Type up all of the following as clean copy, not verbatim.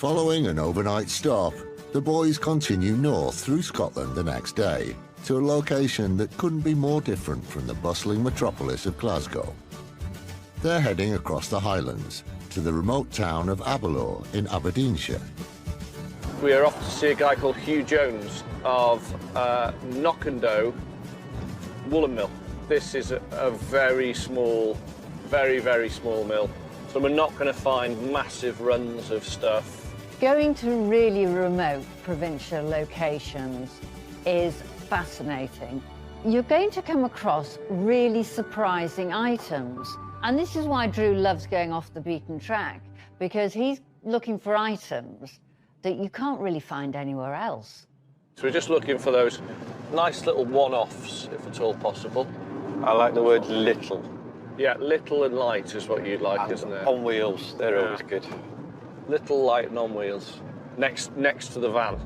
Following an overnight stop, the boys continue north through Scotland the next day to a location that couldn't be more different from the bustling metropolis of Glasgow. They're heading across the Highlands to the remote town of Aberlour in Aberdeenshire. We are off to see a guy called Hugh Jones of Knockando Woolen Mill. This is a very small, very small mill. So we're not going to find massive runs of stuff. Going to really remote provincial locations is fascinating. You're going to come across really surprising items. And this is why Drew loves going off the beaten track, because he's looking for items that you can't really find anywhere else. So we're just looking for those nice little one-offs, if at all possible. I like the word little. Yeah, little and light is what you'd like, And isn't it? on wheels, they're always good. Little, light and on wheels. Next to the van.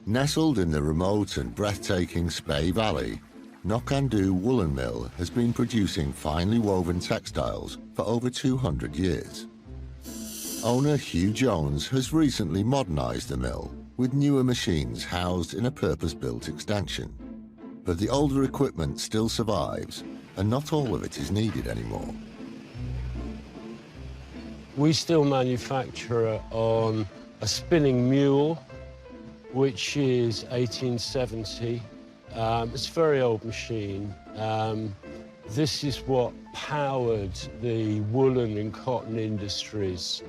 Nestled in the remote and breathtaking Spey Valley, Knockando Woolen Mill has been producing finely woven textiles for over 200 years. Owner Hugh Jones has recently modernised the mill with newer machines housed in a purpose-built extension. But the older equipment still survives, and not all of it is needed anymore. We still manufacture on a spinning mule, which is 1870. It's a very old machine. This is what powered the woolen and cotton industries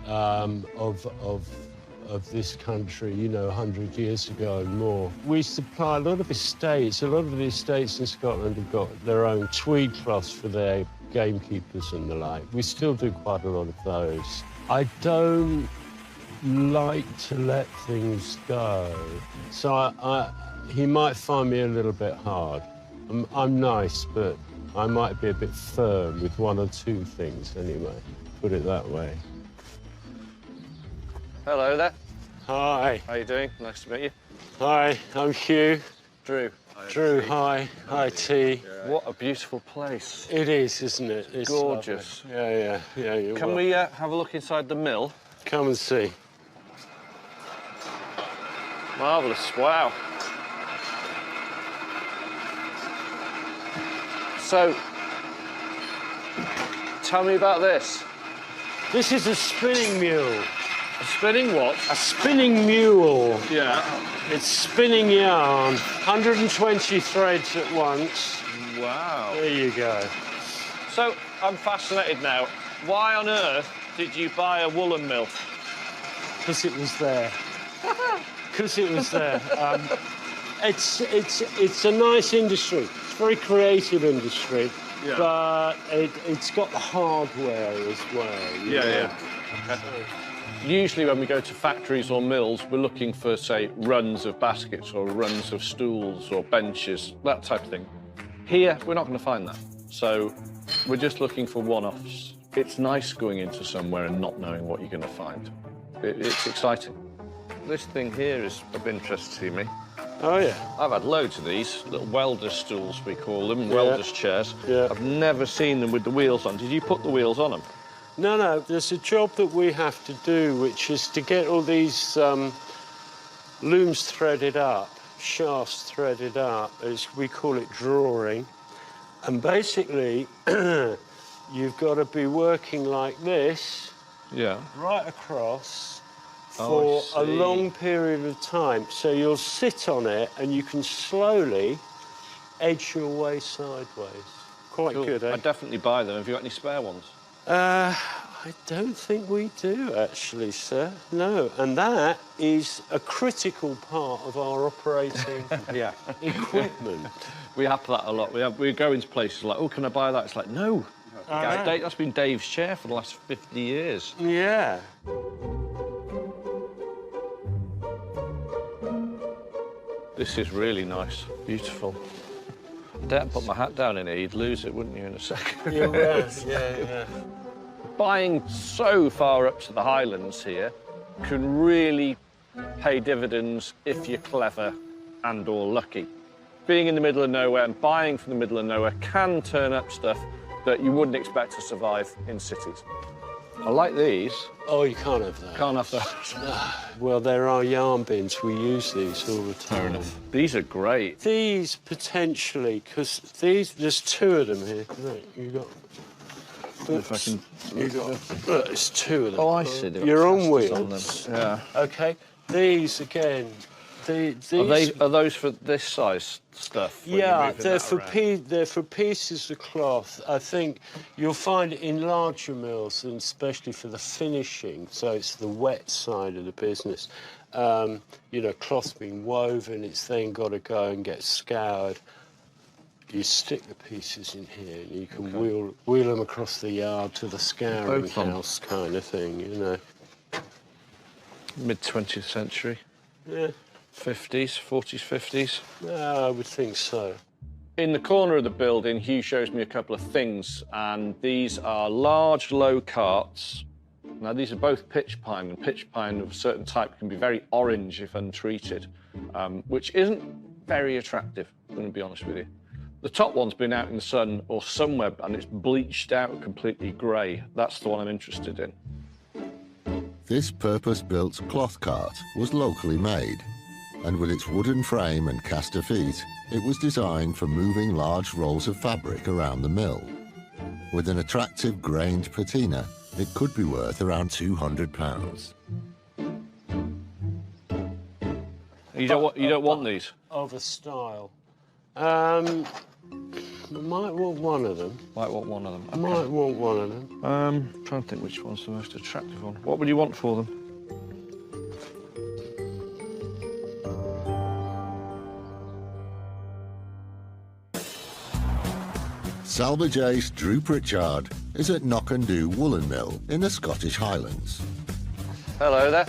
of this country, you know, 100 years ago and more. We supply a lot of estates. A lot of the estates in Scotland have got their own tweed cloths for their gamekeepers and the like. We still do quite a lot of those. I don't like to let things go, so he might find me a little bit hard. I'm nice, but I might be a bit firm with one or two things anyway, put it that way. Hello there. Hi. How you doing? Nice to meet you. Hi, I'm Hugh. Drew. Drew, hi. Hi, T. What a beautiful place. It is, isn't it? It's gorgeous. Lovely. Yeah, you're Can we have a look inside the mill? Come and see. Marvellous, wow. So, tell me about this. This is a spinning mule. A spinning what? A spinning mule. Yeah. It's spinning yarn, 120 threads at once. Wow. There you go. So, I'm fascinated now. Why on earth did you buy a woolen mill? Because it was there. Because it was there. It's a nice industry. It's a very creative industry. Yeah. But it's got the hardware as well. Yeah. Okay. Usually when we go to factories or mills, we're looking for, say, runs of baskets or runs of stools or benches, that type of thing. Here, we're not going to find that. So we're just looking for one-offs. It's nice going into somewhere and not knowing what you're going to find. It's exciting. This thing here is of interest to me. Oh, yeah. I've had loads of these, little welder's stools, we call them, welder's chairs. Yeah. I've never seen them with the wheels on. Did you put the wheels on them? No, there's a job that we have to do, which is to get all these looms threaded up, shafts threaded up, as we call it drawing. And basically, you've got to be working like this, right across, for a long period of time. So you'll sit on it and you can slowly edge your way sideways. Quite good, eh? I'd definitely buy them. Have you got any spare ones? I don't think we do, actually, sir. No, and that is a critical part of our operating equipment. We have that a lot. We go into places like, oh, can I buy that? It's like, no. That's been Dave's chair for the last 50 years. Yeah. This is really nice. Beautiful. I daren't put my hat down in here, you'd lose it, wouldn't you, in a second? You would, yeah. Buying so far up to the Highlands here can really pay dividends if you're clever and or lucky. Being in the middle of nowhere and buying from the middle of nowhere can turn up stuff that you wouldn't expect to survive in cities. I like these. Oh, you can't have that. Can't have those. Well, there are yarn bins. We use these all the time. Fair enough. These are great. These potentially, because there's two of them here. Right, you got. If I can. Look, there's two of them. Oh, I see. They've got You're on casters wheels. them. Yeah. Okay. These again. These. Are those for this size stuff? when you're Yeah, moving they're that around? they're for pieces of cloth. I think you'll find it in larger mills, and especially for the finishing. So it's the wet side of the business. You know, cloth's been woven. It's then got to go and get scoured. You stick the pieces in here, and you can wheel them across the yard to the scouring Both on. house, kind of thing. You know. Mid 20th century. Yeah. 50s, 40s, 50s. I would think so. In the corner of the building, Hugh shows me a couple of things, and these are large, low carts. Now, these are both pitch pine, and pitch pine of a certain type can be very orange if untreated, which isn't very attractive, I'm going to be honest with you. The top one's been out in the sun or somewhere, and it's bleached out completely grey. That's the one I'm interested in. This purpose-built cloth cart was locally made, and with its wooden frame and caster feet, it was designed for moving large rolls of fabric around the mill. With an attractive grained patina, it could be worth around £200. You don't want these? Of a style. Might want one of them. Might want one of them. Okay. Might want one of them. Trying to think which one's the most attractive one. What would you want for them? Salvage ace Drew Pritchard is at Knockandoo Woolen Mill in the Scottish Highlands. Hello there.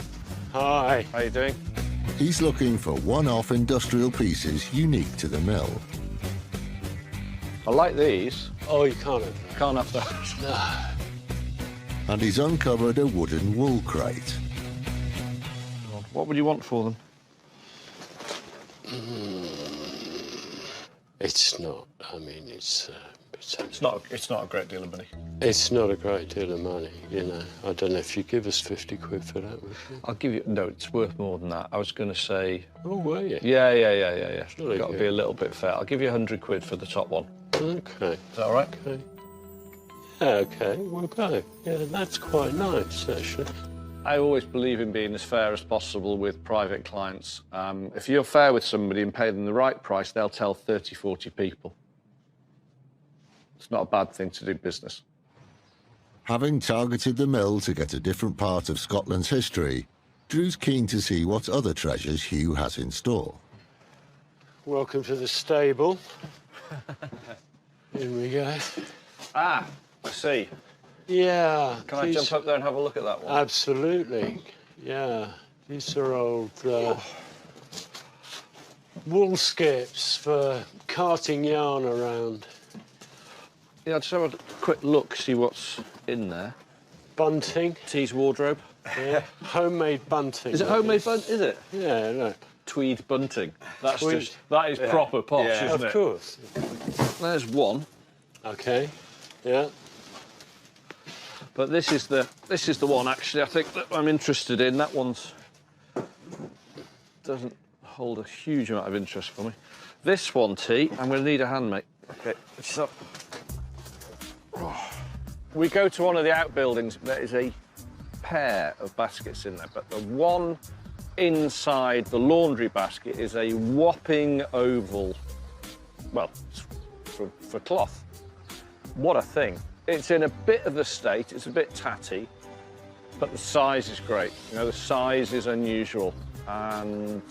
Hi. How you doing? He's looking for one-off industrial pieces unique to the mill. I like these. Oh, you can't have that. Can't have those. And he's uncovered a wooden wool crate. What would you want for them? It's not. I mean, it's It's not a great deal of money. It's not a great deal of money, you know. I don't know if you give us 50 quid for that, would you? I'll give you... No, it's worth more than that. I was going to say... Oh, were you? Yeah. Really Got to good. be a little bit fair. I'll give you 100 quid for the top one. Okay. Is that all right? Okay. Yeah, okay, we'll go. Yeah, that's quite nice, actually. I always believe in being as fair as possible with private clients. If you're fair with somebody and pay them the right price, they'll tell 30, 40 people. It's not a bad thing to do business. Having targeted the mill to get a different part of Scotland's history, Drew's keen to see what other treasures Hugh has in store. Welcome to the stable. Here we go. Ah, I see. Yeah. Can I jump up there and have a look at that one? Absolutely. Yeah. These are old wool skips for carting yarn around. Yeah, I'll just have a quick look, see what's in there. Bunting. Tea's wardrobe. Yeah. Homemade bunting. Is it homemade bunting? Is it? Yeah, look. Tweed bunting. That is Yeah. proper posh, Yeah, isn't of it? course. There's one, Okay. Yeah. but this is the one actually I think that I'm interested in. That one's doesn't hold a huge amount of interest for me. This one, T, I'm going to need a hand, mate. Okay, it's up. We go to one of the outbuildings. There is a pair of baskets in there, but the one inside the laundry basket is a whopping oval. Well, it's for cloth. What a thing. It's in a bit of a state, it's a bit tatty, but the size is great. You know, the size is unusual, and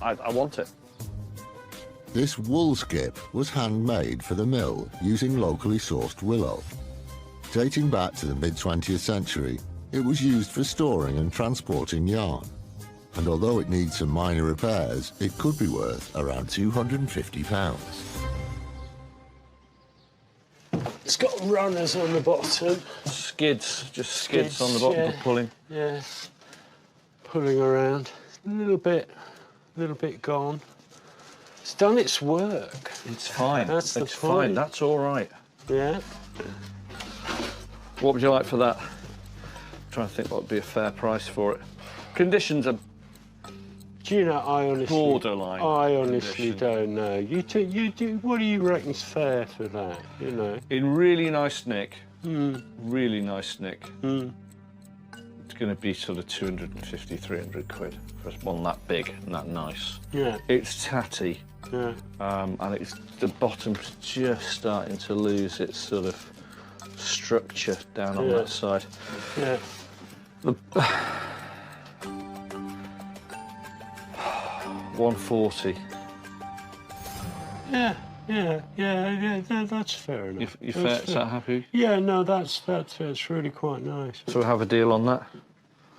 I want it. This wool skip was handmade for the mill using locally sourced willow. Dating back to the mid-20th century, it was used for storing and transporting yarn. And although it needs some minor repairs, it could be worth around £250. It's got runners on the bottom. Skids, just skids on the bottom yeah. for pulling. Yeah. Pulling around. A little bit gone. It's done its work. It's fine. That's the it's point. fine. That's all right. Yeah. What would you like for that? I'm trying to think what would be a fair price for it. Conditions are Do you know, I honestly... borderline. I honestly condition. don't know. You do. What do you reckon's fair for that, you know? In really nice nick, really nice nick, it's going to be sort of 250, 300 quid for one that big and that nice. Yeah. It's tatty, Yeah. and the bottom's just starting to lose its sort of structure down on that side. Yeah. 140. Yeah. That's fair enough. You fair? Is that happy? Yeah, no, that's really quite nice. So we have a deal on that.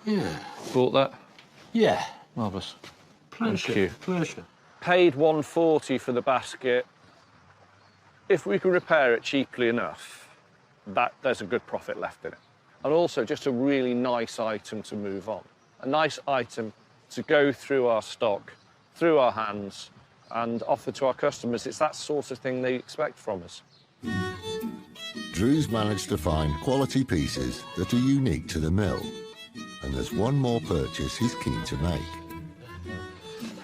Yeah. Bought that. Yeah. Marvellous. Pleasure. Thank you. Pleasure. Paid 140 for the basket. If we can repair it cheaply enough, there's a good profit left in it. And also just a really nice item to move on. A nice item to go through our stock, through our hands, and offer to our customers. It's that sort of thing they expect from us. Drew's managed to find quality pieces that are unique to the mill. And there's one more purchase he's keen to make.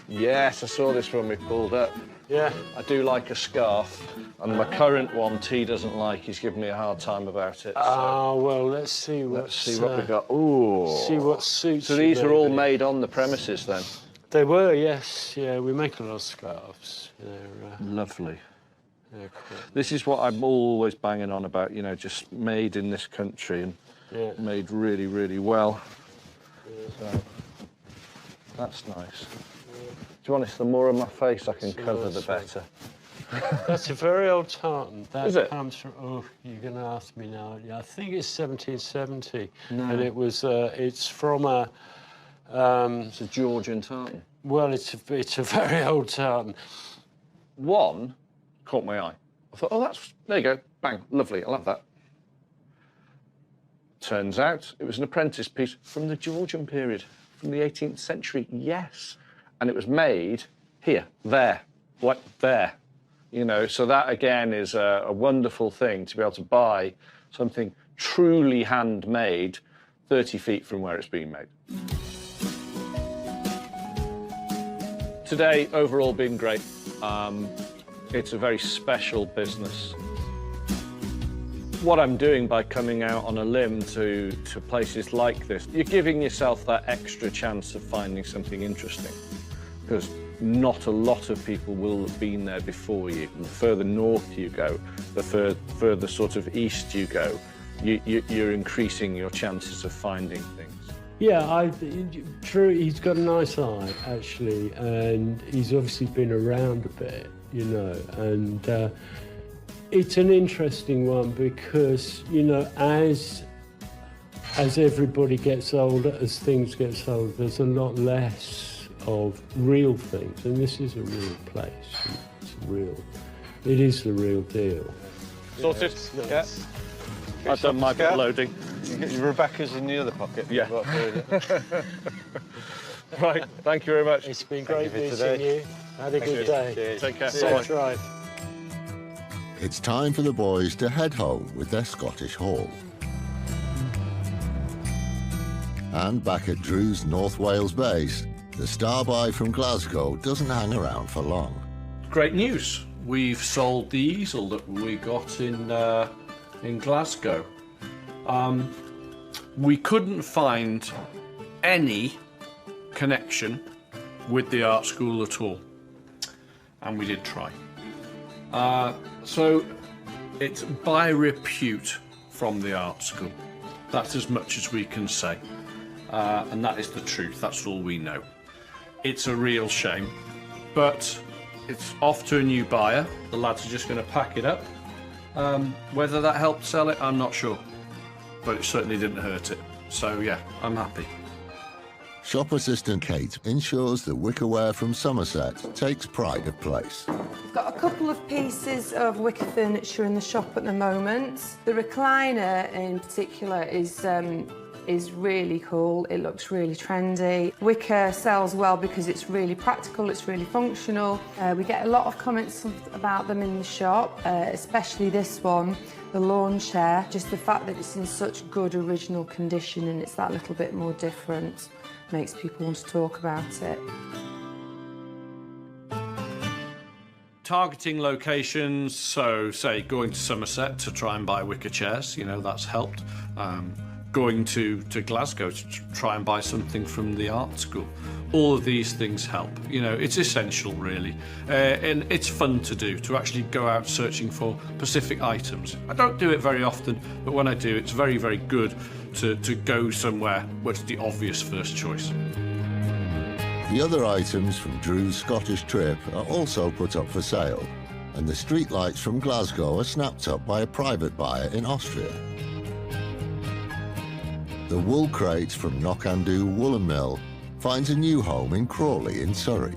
Yes, I saw this when we pulled up. Yeah. I do like a scarf, and my current one T doesn't like. He's giving me a hard time about it. Ah, well, let's see what we got. Ooh. See what suits. So you, these are all maybe. made on the premises then? They were, yes. Yeah, we make a lot of scarves. They're Lovely. cool. This is what I'm always banging on about, you know, just made in this country and made really, really well. So, that's nice. To be honest, the more of my face I can cover, the better. That's a very old tartan. That Is it? comes from, oh, you're going to ask me now. Yeah, I think it's 1770. No. And it was, it's from a... It's a Georgian tartan. well, it's a very old tartan. One caught my eye. I thought, oh, there you go, bang, lovely, I'll have that. Turns out it was an apprentice piece from the Georgian period, from the 18th century, yes. And it was made here, there, like there. You know, so that again is a wonderful thing to be able to buy something truly handmade 30 feet from where it's being made. Today, overall, been great. It's a very special business. What I'm doing by coming out on a limb to places like this, you're giving yourself that extra chance of finding something interesting, because not a lot of people will have been there before you. The further north you go, the further sort of east you go, you're increasing your chances of finding things. Yeah, true, he's got a nice eye, actually, and he's obviously been around a bit, you know, and it's an interesting one because, you know, as everybody gets older, as things get older, there's a lot less of real things, and this is a real place. It is the real deal. Sorted? Yeah. I've done my bit of loading. Rebecca's in the other pocket. Yeah. Right, thank you very much. It's been great you for meeting today. you. Had a good day. Cheers. Take care. Safe drive. It's time for the boys to head home with their Scottish haul. And back at Drew's North Wales base, the Starbuy from Glasgow doesn't hang around for long. Great news. We've sold the easel that we got in Glasgow. We couldn't find any connection with the art school at all, and we did try. So it's by repute from the art school. That's as much as we can say, and that is the truth. That's all we know. It's a real shame, but it's off to a new buyer. The lads are just going to pack it up. Whether that helped sell it, I'm not sure, but it certainly didn't hurt it. So yeah, I'm happy. Shop assistant Kate ensures the wickerware from Somerset takes pride of place. We've got a couple of pieces of wicker furniture in the shop at the moment. The recliner in particular is is really cool. It looks really trendy. Wicker sells well because it's really practical, it's really functional. We get a lot of comments about them in the shop, especially this one, the lawn chair. Just the fact that it's in such good original condition and it's that little bit more different makes people want to talk about it. Targeting locations, so say going to Somerset to try and buy wicker chairs, you know, that's helped. Going to Glasgow to try and buy something from the art school. All of these things help. You know, it's essential really. And it's fun to do, to actually go out searching for specific items. I don't do it very often, but when I do, it's very, very good to go somewhere where it's the obvious first choice. The other items from Drew's Scottish trip are also put up for sale, and the streetlights from Glasgow are snapped up by a private buyer in Austria. The wool crate from Knockandoo Woolen Mill finds a new home in Crawley in Surrey.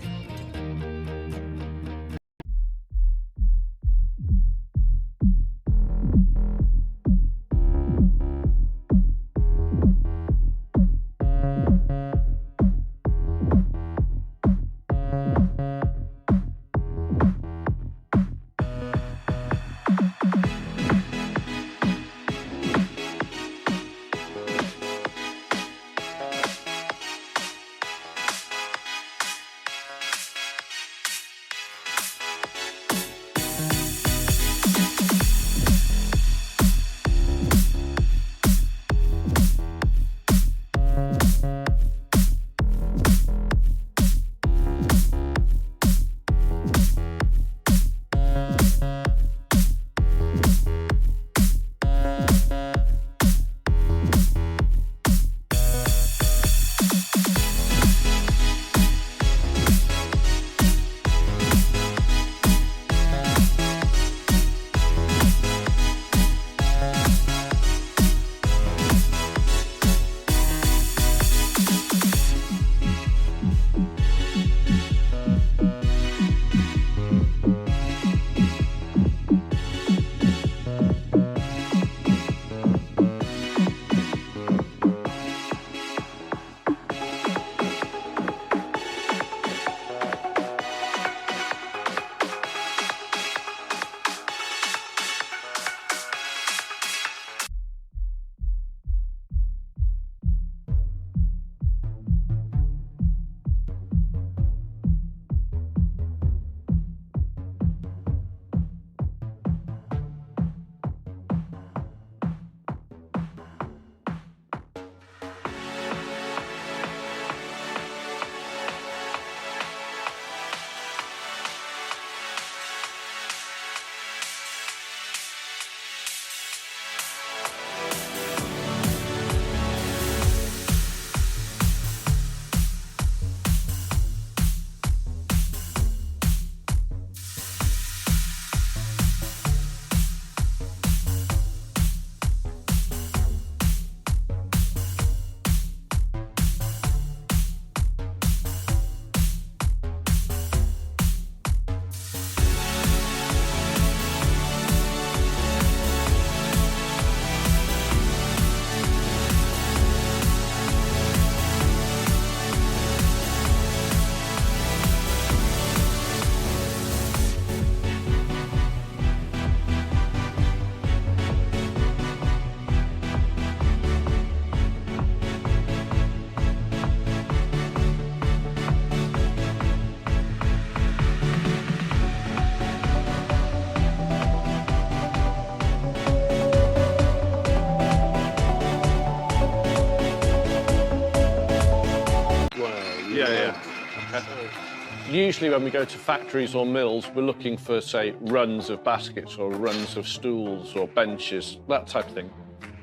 Usually when we go to factories or mills, we're looking for, say, runs of baskets or runs of stools or benches, that type of thing.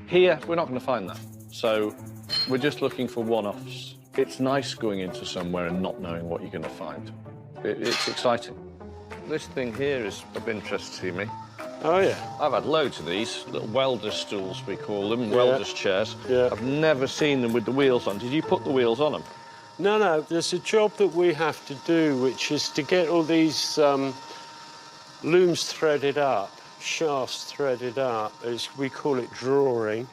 Here, we're not going to find that. So we're just looking for one-offs. It's nice going into somewhere and not knowing what you're going to find. It's exciting. This thing here is of interest to me. Oh, yeah. I've had loads of these, little welder's stools, we call them, welder's chairs. Yeah. I've never seen them with the wheels on. Did you put the wheels on them? No, there's a job that we have to do, which is to get all these looms threaded up, shafts threaded up, as we call it drawing.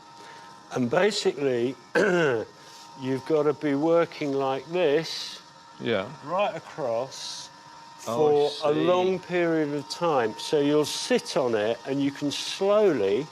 And basically, you've got to be working like this, Yeah. right across, Oh, for I a see. long period of time. So you'll sit on it and you can slowly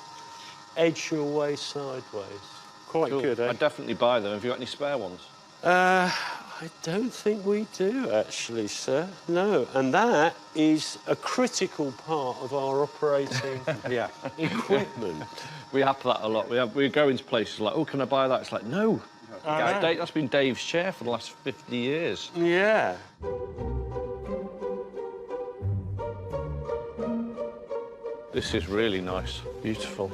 edge your way sideways. Quite Cool. good, eh? I'd definitely buy them. Have you got any spare ones? I don't think we do, actually, sir. No, and that is a critical part of our operating Yeah. equipment. We have that a lot. We go into places like, oh, can I buy that? It's like, no. That's been Dave's chair for the last 50 years. Yeah. This is really nice. Beautiful.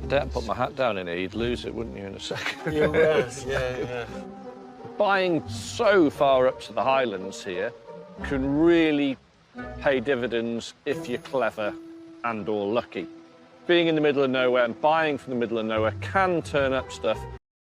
I dare put my hat down in here, you'd lose it, wouldn't you, in a second? You will, yeah. Buying so far up to the Highlands here can really pay dividends if you're clever and or lucky. Being in the middle of nowhere and buying from the middle of nowhere can turn up stuff